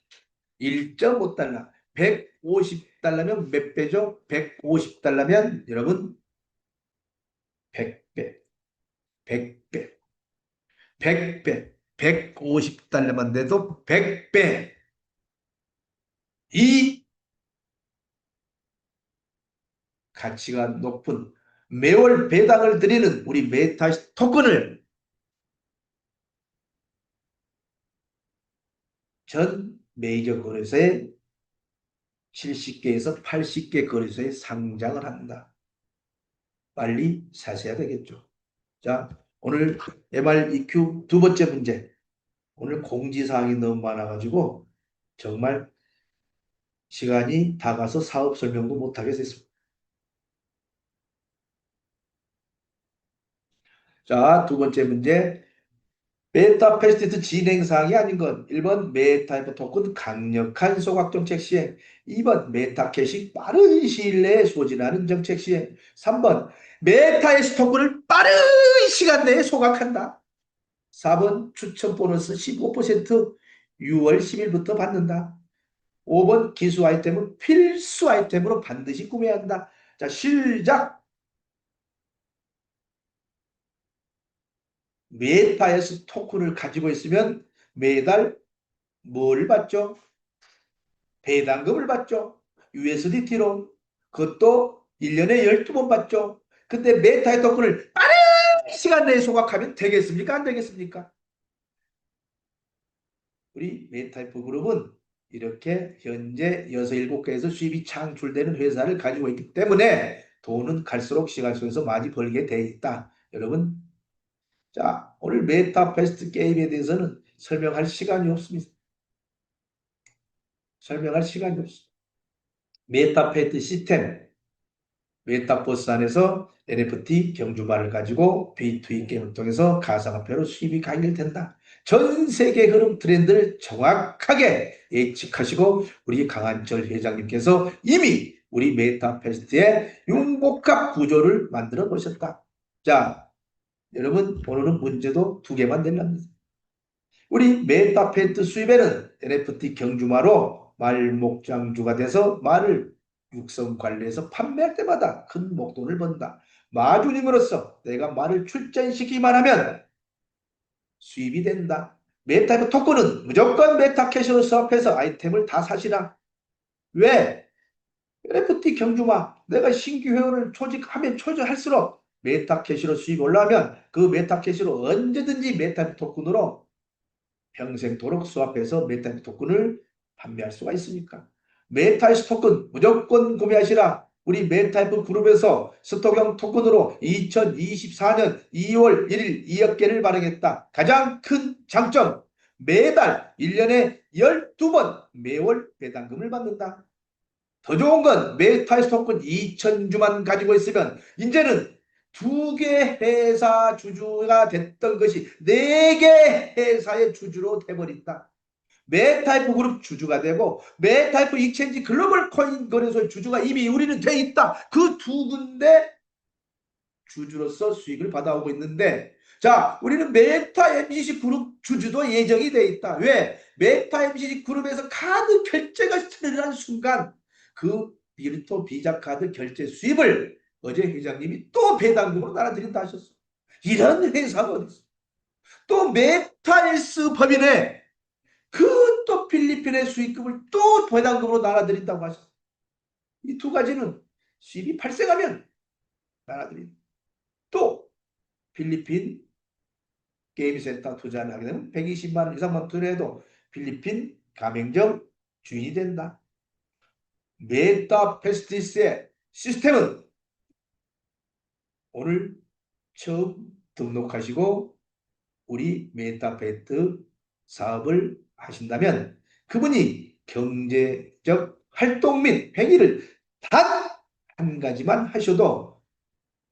1.5달러. 150달러면 몇 배죠? 150달러면 여러분 100배. 100배. 100배. 150달러만 돼도 100배. 이 가치가 높은 매월 배당을 드리는 우리 메타 토큰을 전 메이저 거래소에 70개에서 80개 거래소에 상장을 한다. 빨리 사셔야 되겠죠. 자, 오늘 MREQ 두 번째 문제. 오늘 공지사항이 너무 많아가지고 정말 시간이 다 가서 사업 설명도 못하겠습니다. 자, 두 번째 문제. 메타 패스트 진행사항이 아닌 건 1번 메타 토큰 강력한 소각 정책 시행, 2번 메타 캐시 빠른 시일 내에 소진하는 정책 시행, 3번 메타에스 토큰을 빠른 시간 내에 소각한다. 4번 추천 보너스 15% 6월 10일부터 받는다. 5번 기수 아이템은 필수 아이템으로 반드시 구매해야 한다. 자, 시작! 메타에스 토큰을 가지고 있으면 매달 뭘 받죠? 배당금을 받죠. USDT로. 그것도 1년에 12번 받죠. 근데 메타의 토큰을 빠른 시간 내에 소각하면 되겠습니까? 안 되겠습니까? 우리 메타이프 그룹은 이렇게 현재 6, 7개에서 수입이 창출되는 회사를 가지고 있기 때문에 돈은 갈수록 시간 속에서 많이 벌게 돼 있다. 여러분, 자, 오늘 메타페스트 게임에 대해서는 설명할 시간이 없습니다. 설명할 시간이 없습니다. 메타페스트 시스템, 메타버스 안에서 NFT 경주말을 가지고 B2B 게임을 통해서 가상화폐로 수입이 가결된다. 전 세계 흐름 트렌드를 정확하게 예측하시고 우리 강한철 회장님께서 이미 우리 메타페스트의 융복합 구조를 만들어 보셨다. 자, 여러분 오늘은 문제도 두 개만 낼랍니다. 우리 메타페스트 수입에는 NFT 경주마로 말 목장주가 돼서 말을 육성 관리해서 판매할 때마다 큰 목돈을 번다. 마주님으로서 내가 말을 출전시키기만 하면 수입이 된다. 메타이프 토큰은 무조건 메타캐시로 수합해서 아이템을 다 사시라. 왜? NFT 경주마 내가 신규 회원을 조직하면 초조할수록 메타캐시로 수입이 올라오면 그 메타캐시로 언제든지 메타이프 토큰으로 평생도록 수합해서 메타이프 토큰을 판매할 수가 있으니까. 메타이프 토큰 무조건 구매하시라. 우리 메타이프 그룹에서 스톡형 토큰으로 2024년 2월 1일 2억 개를 발행했다. 가장 큰 장점, 매달 1년에 12번 매월 배당금을 받는다. 더 좋은 건 메타이프 토큰 2,000주만 가지고 있으면 이제는 2개 회사 주주가 됐던 것이 4개 회사의 주주로 돼버린다. 메타이프 그룹 주주가 되고 메타이프 익스체인지 글로벌 코인 거래소 주주가 이미 우리는 돼 있다. 그 두 군데 주주로서 수익을 받아오고 있는데, 자, 우리는 메타 MCC 그룹 주주도 예정이 돼 있다. 왜? 메타 MCC 그룹에서 카드 결제가 일어난 순간 그 비르토 비자 카드 결제 수입을 어제 회장님이 또 배당금으로 나눠드린다 하셨어. 이런 회사가 어디 있어? 또 메타에스 법인에 그 또 필리핀의 수익금을 또 배당금으로 나눠드린다고 하셨어. 이 두 가지는 수입이 발생하면 나눠드린다. 또 필리핀 게임센터 투자를 하게 되면 120만 원 이상만 투자해도 필리핀 가맹점 주인이 된다. 메타페스티스의 시스템은 오늘 처음 등록하시고 우리 메타페스트 사업을 하신다면 그분이 경제적 활동 및 행위를 단 한 가지만 하셔도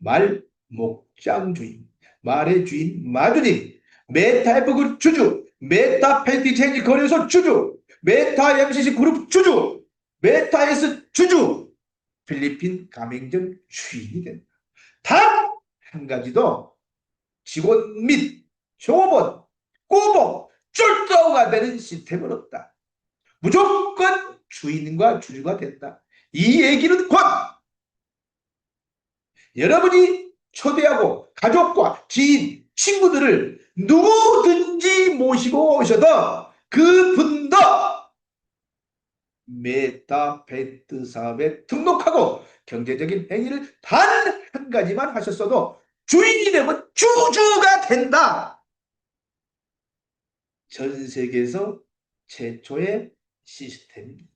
말 목장주인, 말의 주인 마주님, 메타에프 주주, 메타 펜티체인지 거래소 주주, 메타 MCC 그룹 주주, 메타에스 주주, 필리핀 가맹점 주인이 된다. 단 한 가지도 직원 및 종업원, 꼬복, 쫄도가 되는 시스템은 없다. 무조건 주인과 주주가 된다. 이 얘기는 곧 여러분이 초대하고 가족과 지인, 친구들을 누구든지 모시고 오셔도 그분도 메타베트 사업에 등록하고 경제적인 행위를 단 한 가지만 하셨어도 주인이 되면 주주가 된다. 전 세계에서 최초의 시스템입니다.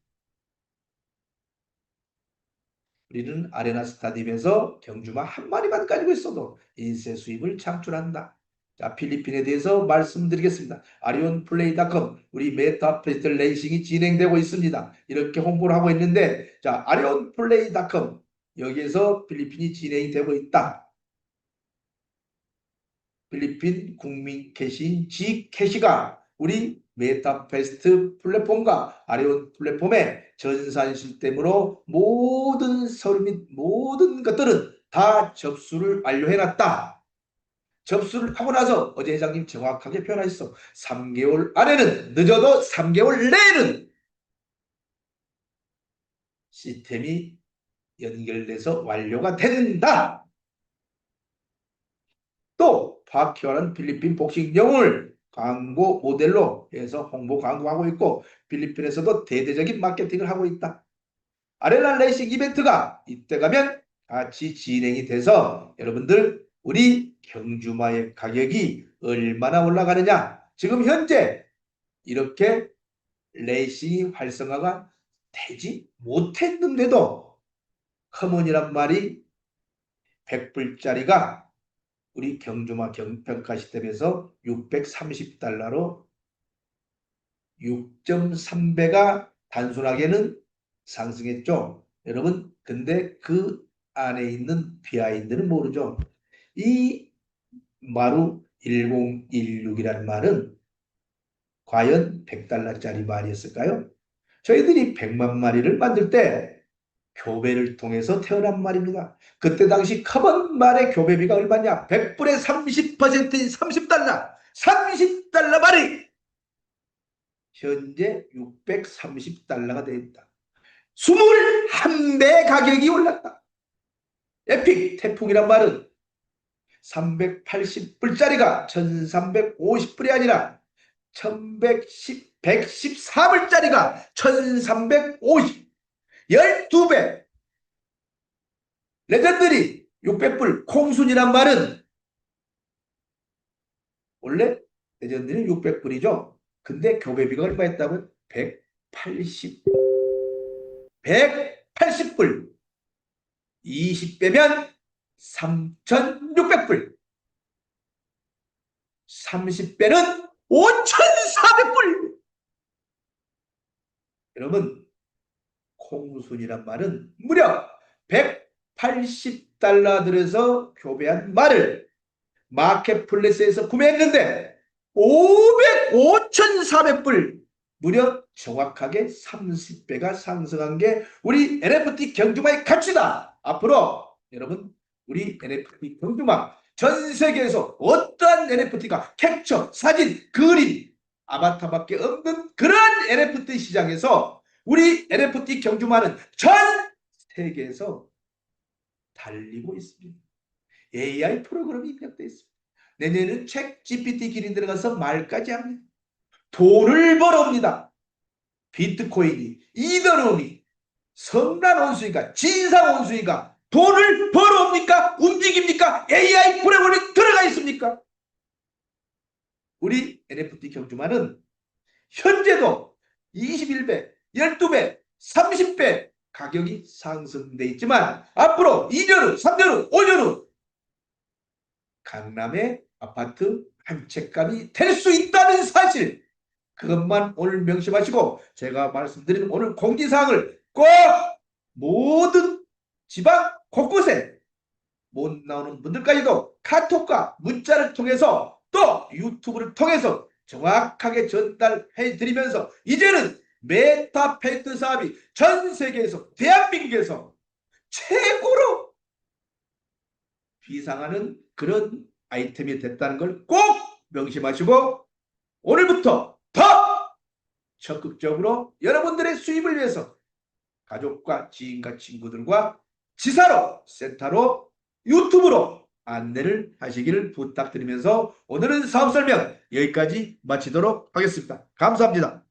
우리는 아레나 스타디움에서 경주마 한 마리만 가지고 있어도 인쇄 수입을 창출한다. 자, 필리핀에 대해서 말씀드리겠습니다. 아리온플레이.com 우리 메타페스트 레이싱이 진행되고 있습니다. 이렇게 홍보를 하고 있는데, 자, 아리온플레이.com 여기에서 필리핀이 진행이 되고 있다. 필리핀 국민 캐시인 G캐시가 우리 메타페스트 플랫폼과 아리온 플랫폼의 전산 시스템으로 모든 서류 및 모든 것들은 다 접수를 완료해놨다. 접수를 하고 나서 어제 회장님 정확하게 표현하셨어. 3개월 안에는, 늦어도 3개월 내에는 시스템이 연결돼서 완료가 된다. 또 파키와는 필리핀 복싱 영웅을 광고 모델로 해서 홍보 광고하고 있고, 필리핀에서도 대대적인 마케팅을 하고 있다. 아레나 레이싱 이벤트가 이때 가면 같이 진행이 돼서 여러분들 우리 경주마의 가격이 얼마나 올라가느냐, 지금 현재 이렇게 레이싱이 활성화가 되지 못했는데도 커먼이란 말이 100불짜리가 우리 경주마 경평가 시스템에서 630달러로 6.3배가 단순하게는 상승했죠. 여러분, 근데 그 안에 있는 비하인드는 모르죠. 이 마루 1016이라는 말은 과연 100달러짜리 말이었을까요? 저희들이 100만 마리를 만들 때 교배를 통해서 태어난 말입니다. 그때 당시 커먼 말의 교배비가 얼마냐? 100불에 30%인 30달러. 30달러 말이 현재 630달러가 되었다. 21배 가격이 올랐다. 에픽 태풍이란 말은 380불짜리가 1350불이 아니라 1114불짜리가 1350, 12배. 레전드리 600불 콩순이란 말은 원래 레전드는 600불이죠. 근데 교배비가 얼마였다고요? 180불. 20배면 3,600불. 30배는 5,400불. 여러분, 콩순이란 말은 무려 180달러 들여서 교배한 말을 마켓플레이스에서 구매했는데 5,400불, 무려 정확하게 30배가 상승한 게 우리 NFT 경주마의 가치다. 앞으로 여러분, 우리 NFT 경주마 전 세계에서 어떠한 NFT가 캡처, 사진, 그림, 아바타밖에 없는 그런 NFT 시장에서 우리 NFT 경주마는 전 세계에서 달리고 있습니다. AI 프로그램이 입력되어 있습니다. 내년에는 책 GPT 기린 들어가서 말까지 합니다. 돈을 벌어옵니다. 비트코인이, 이더리움이, 성난 원수인가, 진상 원수인가, 돈을 벌어옵니까? 움직입니까? AI 프로그램이 들어가 있습니까? 우리 NFT 경주마는 현재도 21배, 12배, 30배 가격이 상승돼 있지만 앞으로 2년 후, 3년 후, 5년 후 강남의 아파트 한 채값이 될 수 있다는 사실, 그것만 오늘 명심하시고, 제가 말씀드린 오늘 공지사항을 꼭 모든 지방 곳곳에 못 나오는 분들까지도 카톡과 문자를 통해서 또 유튜브를 통해서 정확하게 전달해 드리면서 이제는 메타페이트 사업이 전 세계에서 대한민국에서 최고로 비상하는 그런 아이템이 됐다는 걸 꼭 명심하시고 오늘부터 더 적극적으로 여러분들의 수입을 위해서 가족과 지인과 친구들과 지사로, 센터로, 유튜브로 안내를 하시기를 부탁드리면서 오늘은 사업 설명 여기까지 마치도록 하겠습니다. 감사합니다.